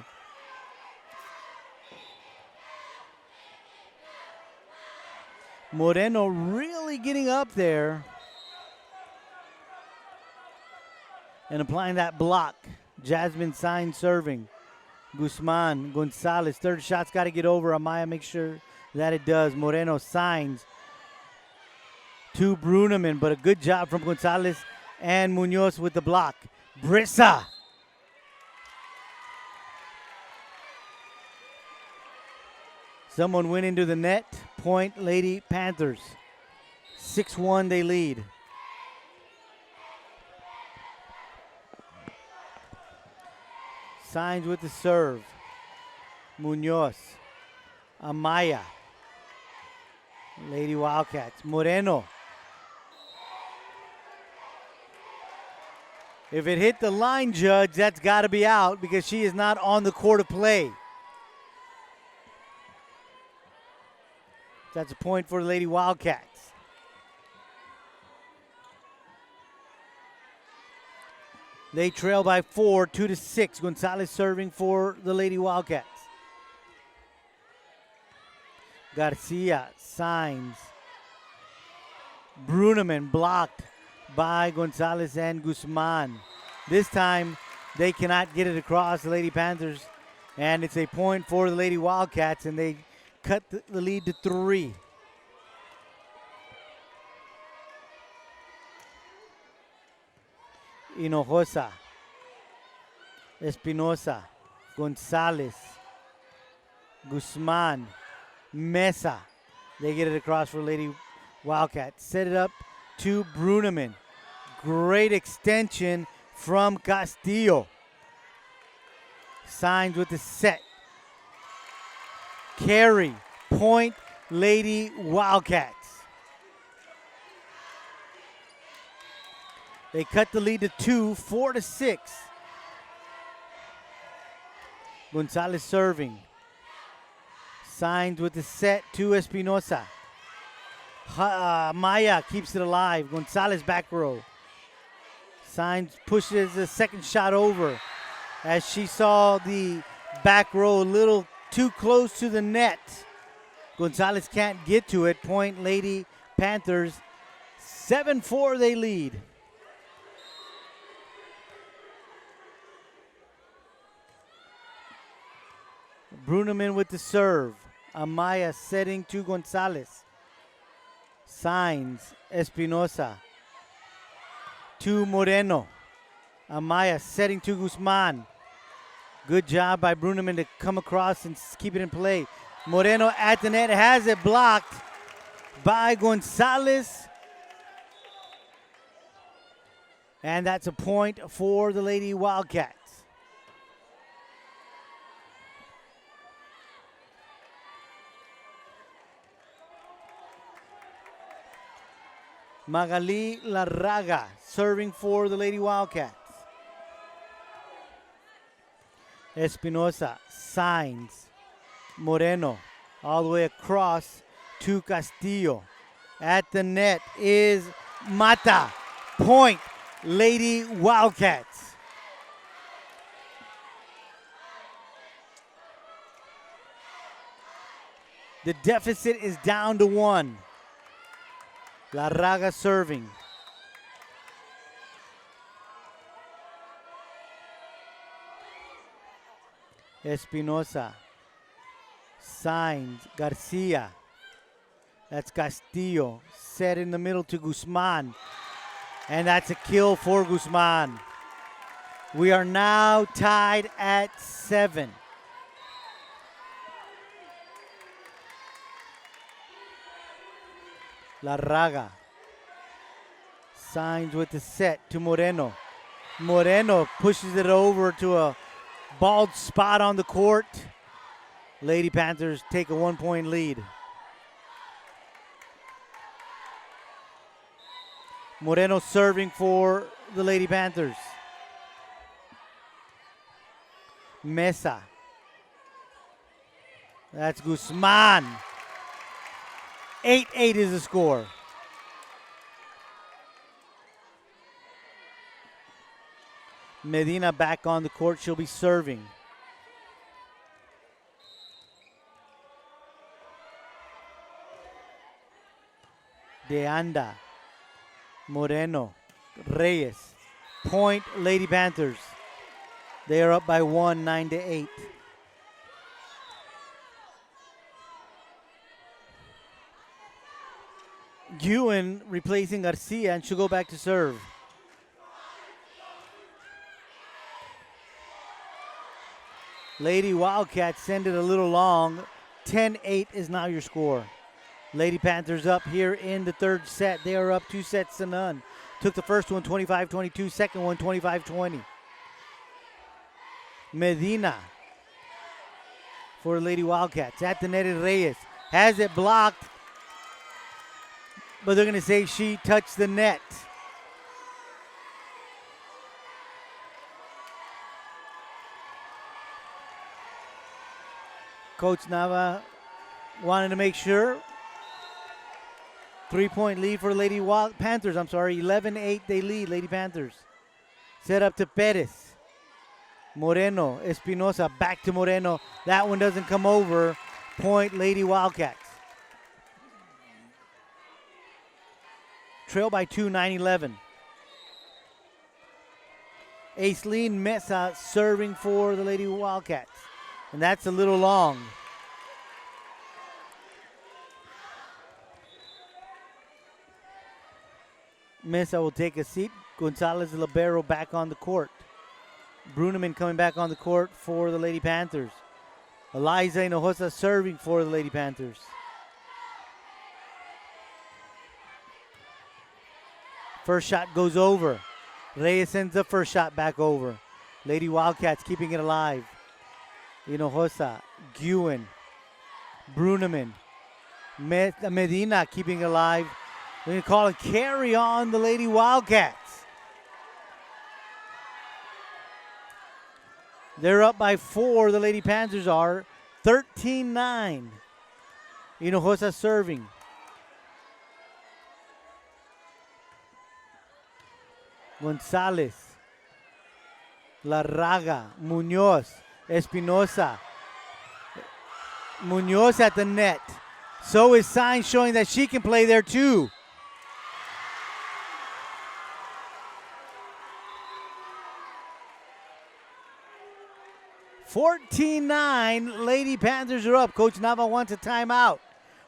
Moreno really getting up there and applying that block. Jasmine Sign serving. Guzman, Gonzalez, third shot's got to get over. Amaya makes sure that it does. Moreno signs to Bruneman, but a good job from Gonzalez and Munoz with the block. Brissa. Someone went into the net. Point Lady Panthers. 6-1 they lead. Signs with the serve. Munoz. Amaya. Lady Wildcats. Moreno. If it hit the line, judge, that's got to be out because she is not on the court of play. That's a point for the Lady Wildcats. They trail by 4, 2-6. Gonzalez serving for the Lady Wildcats. Garcia signs. Bruneman blocked by Gonzalez and Guzman. This time, they cannot get it across the Lady Panthers, and it's a point for the Lady Wildcats, and they cut the lead to 3. Hinojosa, Espinosa, Gonzalez, Guzman, Mesa. They get it across for Lady Wildcats. Set it up to Bruneman. Great extension from Castillo. Signs with the set. Carry, point, Lady Wildcats. They cut the lead to 2, 4-6. Gonzalez serving. Signs with the set to Espinosa. Maya keeps it alive. Gonzalez back row. Signs pushes the second shot over as she saw the back row a little too close to the net. Gonzalez can't get to it. Point Lady Panthers. 7-4 they lead. Bruneman with the serve. Amaya setting to Gonzalez. Signs Espinosa to Moreno. Amaya setting to Guzman. Good job by Bruneman to come across and keep it in play. Moreno at the net has it blocked by Gonzalez. And that's a point for the Lady Wildcats. Magali Larraga serving for the Lady Wildcats. Espinosa signs. Moreno all the way across to Castillo. At the net is Mata. Point, Lady Wildcats. The deficit is down to 1. Larraga serving. Espinosa signs. Garcia. That's Castillo. Set in the middle to Guzman. And that's a kill for Guzman. We are now tied at 7. Larraga signs with the set to Moreno. Moreno pushes it over to a bald spot on the court. Lady Panthers take a 1-point lead. Moreno serving for the Lady Panthers. Mesa. That's Guzman. 8-8 is the score. Medina back on the court. She'll be serving. De Anda. Moreno. Reyes. Point, Lady Panthers. They are up by 1, 9-8. Ewan replacing Garcia, and she'll go back to serve. Lady Wildcats send it a little long. 10-8 is now your score. Lady Panthers up here in the third set. They are up 2-0. Took the first one 25-22, second one 25-20. Medina for Lady Wildcats. At the net is Reyes. Has it blocked. but they're going to say she touched the net. Coach Nava wanted to make sure. 3-point lead for Lady Panthers. 11-8 they lead, Lady Panthers. Set up to Perez. Moreno, Espinosa, back to Moreno. That one doesn't come over. Point, Lady Wildcats. Trail by 2, 9-11. Aislinn Mesa serving for the Lady Wildcats. And that's a little long. Mesa will take a seat. Gonzalez Libero back on the court. Bruneman coming back on the court for the Lady Panthers. Eliza Hinojosa serving for the Lady Panthers. First shot goes over. Reyes sends the first shot back over. Lady Wildcats keeping it alive. Hinojosa, Guin, Bruneman, Medina keeping it alive. We're going to call a carry on the Lady Wildcats. They're up by 4, the Lady Panthers are. 13-9. Hinojosa serving. Gonzalez, Larraga, Munoz, Espinosa. Munoz at the net. So is signs showing that she can play there too. (14-9), Lady Panthers are up. Coach Nava wants a timeout.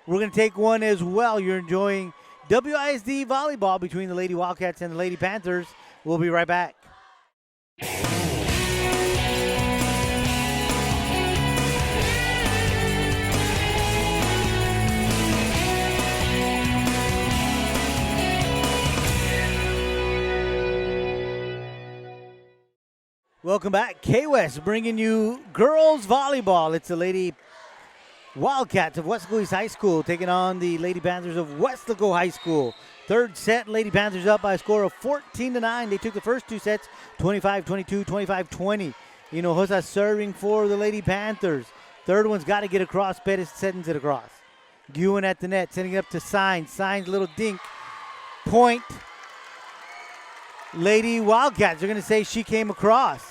We're going to take one as well. You're enjoying WISD volleyball between the Lady Wildcats and the Lady Panthers. We'll be right back. Welcome back. K-West bringing you girls volleyball. It's the Lady Wildcats of Weslaco East High School taking on the Lady Panthers of Weslaco High School. Third set, Lady Panthers up by a score of 14-9. They took the first two sets, 25-22, 25-20. Hinojosa serving for the Lady Panthers. Third one's got to get across. Pettis sends it across. Guin at the net, sending it up to Signs. Signs, little dink. Point. Lady Wildcats are going to say she came across.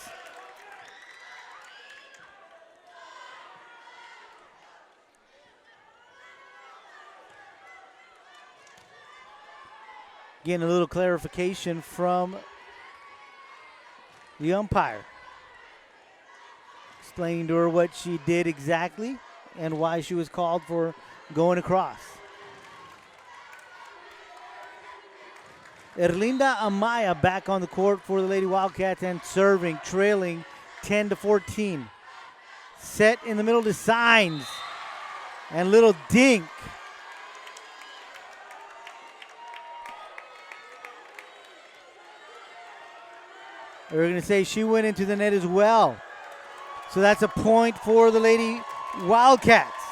Getting a little clarification from the umpire. Explaining to her what she did exactly and why she was called for going across. Erlinda Amaya back on the court for the Lady Wildcats and serving, trailing 10-14. Set in the middle to Signs. And little dink. We're going to say she went into the net as well. So that's a point for the Lady Wildcats.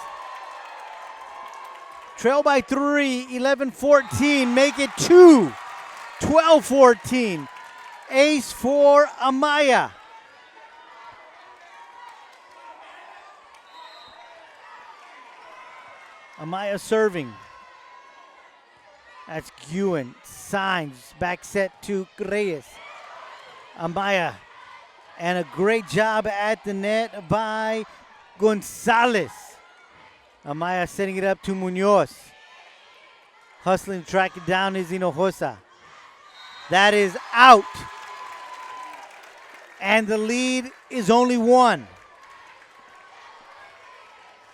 Trail by 3, 11-14. Make it 2. 12-14. Ace for Amaya. Amaya serving. That's Guin. Signs. Back set to Reyes. Amaya. And a great job at the net by Gonzalez. Amaya setting it up to Munoz. Hustling to track it down is Hinojosa. That is out. And the lead is only 1.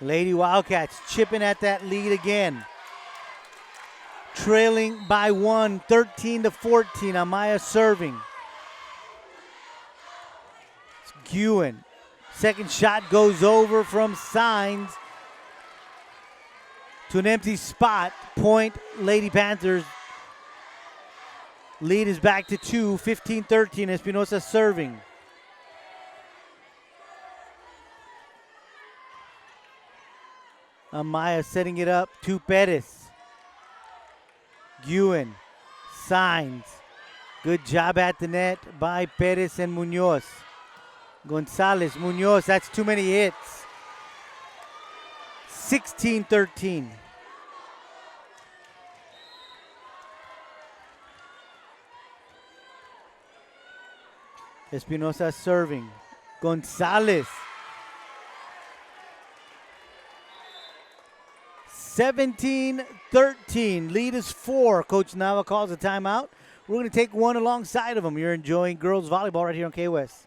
Lady Wildcats chipping at that lead again. Trailing by 1, 13-14. Amaya serving. Guin. Second shot goes over from Signs to an empty spot. Point, Lady Panthers. Lead is back to 2, 15-13. Espinosa serving. Amaya setting it up to Perez. Guin, Signs. Good job at the net by Perez and Munoz. Gonzalez, Munoz, that's too many hits. 16-13. Espinosa serving. Gonzalez. 17-13. Lead is 4. Coach Nava calls a timeout. We're going to take one alongside of him. You're enjoying girls volleyball right here on K-West.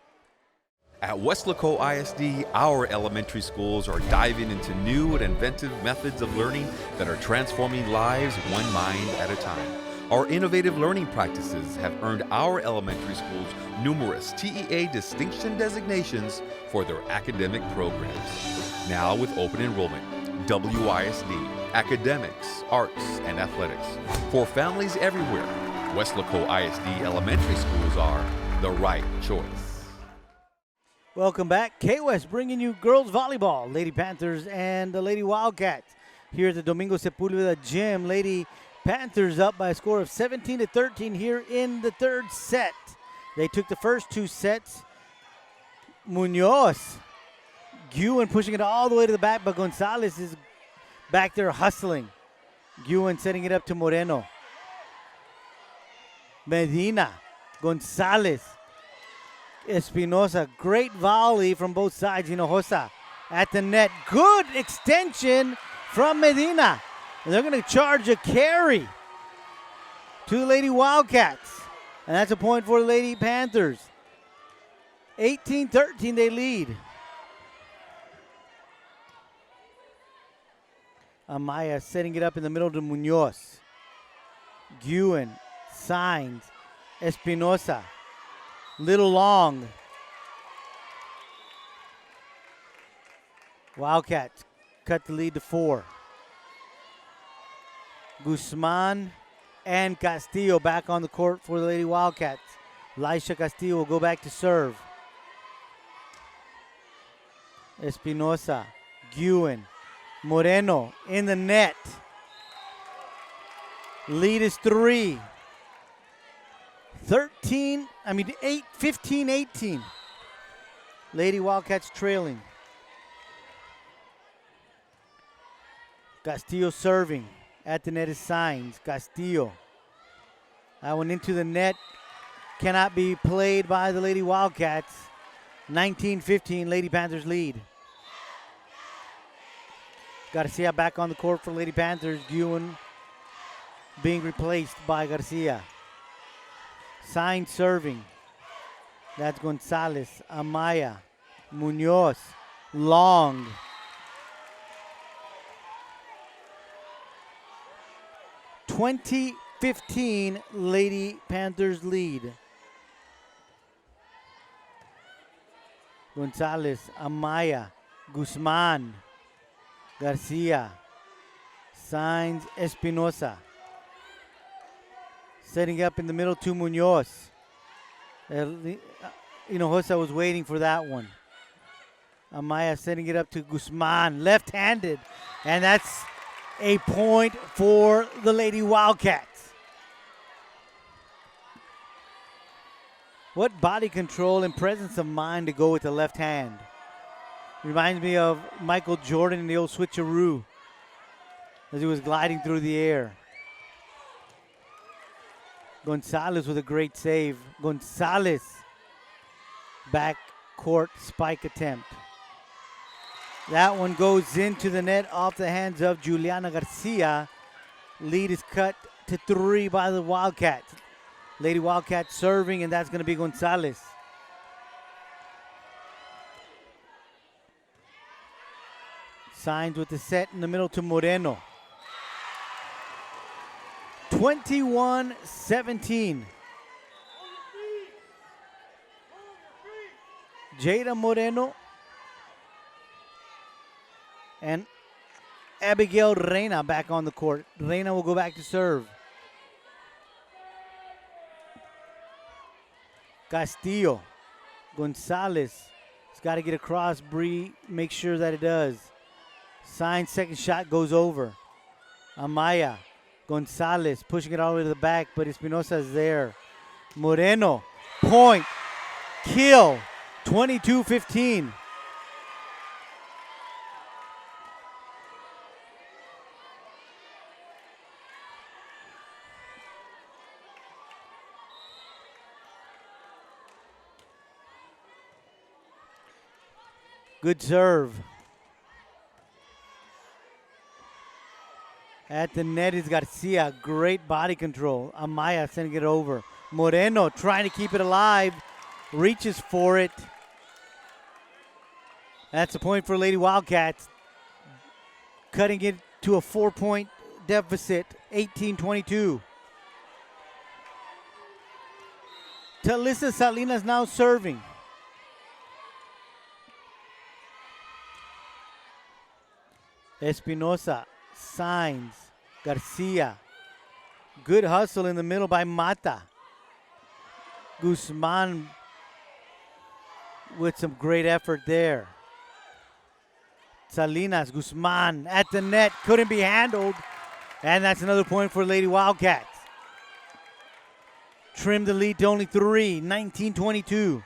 At Weslaco ISD, our elementary schools are diving into new and inventive methods of learning that are transforming lives one mind at a time. Our innovative learning practices have earned our elementary schools numerous TEA distinction designations for their academic programs. Now with open enrollment, WISD, academics, arts, and athletics. For families everywhere, Weslaco ISD elementary schools are the right choice. Welcome back. K-West bringing you girls volleyball. Lady Panthers and the Lady Wildcats here at the Domingo Sepulveda Gym. Lady Panthers up by a score of 17-13 here in the third set. They took the first 2 sets. Munoz, Guin pushing it all the way to the back, but Gonzalez is back there hustling. Guin setting it up to Moreno. Medina, Gonzalez, Espinosa. Great volley from both sides. Hinojosa at the net. Good extension from Medina. And they're going to charge a carry to the Lady Wildcats. And that's a point for the Lady Panthers. 18-13 they lead. Amaya setting it up in the middle to Munoz. Guin, Signs, Espinosa. Little long. Wildcats cut the lead to 4. Guzman and Castillo back on the court for the Lady Wildcats. Laisha Castillo will go back to serve. Espinosa, Guin, Moreno in the net. Lead is 3. 15-18. Lady Wildcats trailing. Castillo serving. At the net is Signs. Castillo. That one into the net. Cannot be played by the Lady Wildcats. 19-15, Lady Panthers lead. Garcia back on the court for Lady Panthers. Guin being replaced by Garcia. Signs serving. That's Gonzalez. Amaya. Munoz. Long. (20-15) Lady Panthers lead. Gonzalez, Amaya, Guzman, Garcia, Signs, Espinosa. Setting up in the middle to Munoz. Hinojosa was waiting for that one. Amaya setting it up to Guzman, left-handed, and that's a point for the Lady Wildcats. What body control and presence of mind to go with the left hand. Reminds me of Michael Jordan in the old switcheroo as he was gliding through the air. Gonzalez with a great save. Gonzalez, back court spike attempt. That one goes into the net off the hands of Juliana Garcia. Lead is cut to 3 by the Wildcats. Lady Wildcats serving, and that's going to be Gonzalez. Signs with the set in the middle to Moreno. 21-17. Jada Moreno and Abigail Reina back on the court. Reina will go back to serve. Castillo. Gonzalez has got to get across. Bree, make sure that it does. Signs second shot goes over. Amaya. Gonzalez pushing it all the way to the back, but Espinosa is there. Moreno, point, kill, 22-15. Good serve. At the net is Garcia. Great body control. Amaya sending it over. Moreno trying to keep it alive. Reaches for it. That's a point for Lady Wildcats. Cutting it to a 4-point deficit. 18-22. Talisa Salinas now serving. Espinosa, Sainz, Garcia. Good hustle in the middle by Mata. Guzman with some great effort there. Salinas, Guzman at the net, couldn't be handled. And that's another point for Lady Wildcats. Trimmed the lead to only 3, 19-22.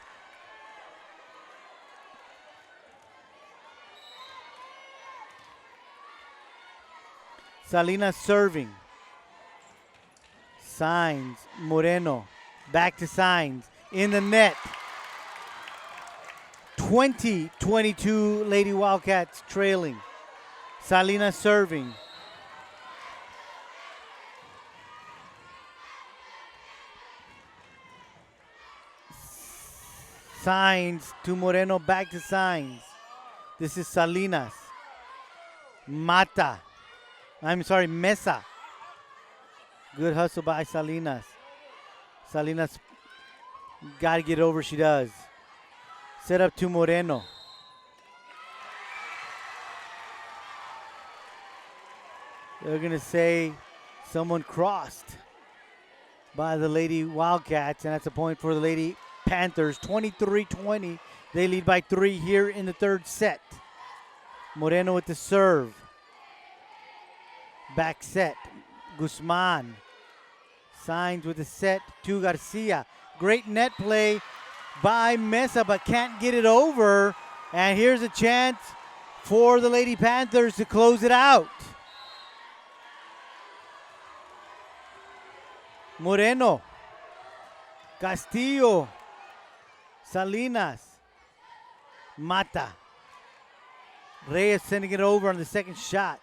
Salinas serving. Sainz, Moreno, back to Sainz, in the net. 20-22 Lady Wildcats trailing. Salinas serving. Sainz to Moreno, back to Sainz. This is Salinas. Mesa. Good hustle by Salinas. Salinas got to get over, she does. Set up to Moreno. They're going to say someone crossed by the Lady Wildcats, and that's a point for the Lady Panthers. 23-20. They lead by 3 here in the third set. Moreno with the serve. Back set. Guzman. Sainz with the set to Garcia. Great net play by Mesa, but can't get it over. And here's a chance for the Lady Panthers to close it out. Moreno. Castillo. Salinas. Mata. Reyes sending it over on the second shot.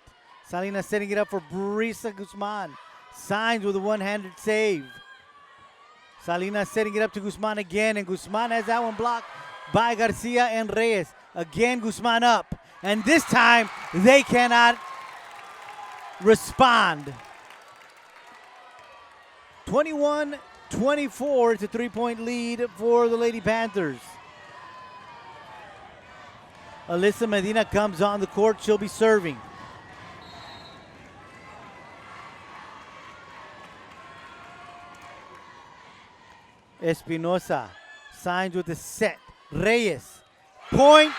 Salinas setting it up for Brisa Guzman. Sainz with a one-handed save. Salinas setting it up to Guzman again, and Guzman has that one blocked by Garcia and Reyes. Again, Guzman up, and this time they cannot respond. 21-24, it's a 3-point lead for the Lady Panthers. Alyssa Medina comes on the court, she'll be serving. Espinosa, Sainz with the set. Reyes, point,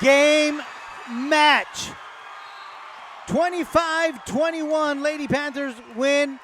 game, match. 25-21, Lady Panthers win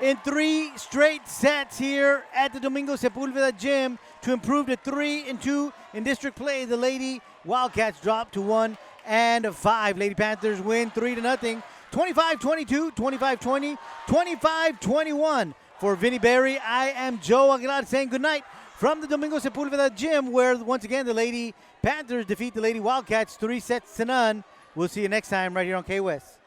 in 3 straight sets here at the Domingo Sepulveda Gym to improve to 3-2 in district play. The Lady Wildcats drop to 1-5. Lady Panthers win 3-0. 25-22, 25-20, 25-21. For Vinny Berry, I am Joe Aguilar saying goodnight from the Domingo Sepulveda Gym, where once again the Lady Panthers defeat the Lady Wildcats 3-0. We'll see you next time right here on K-West.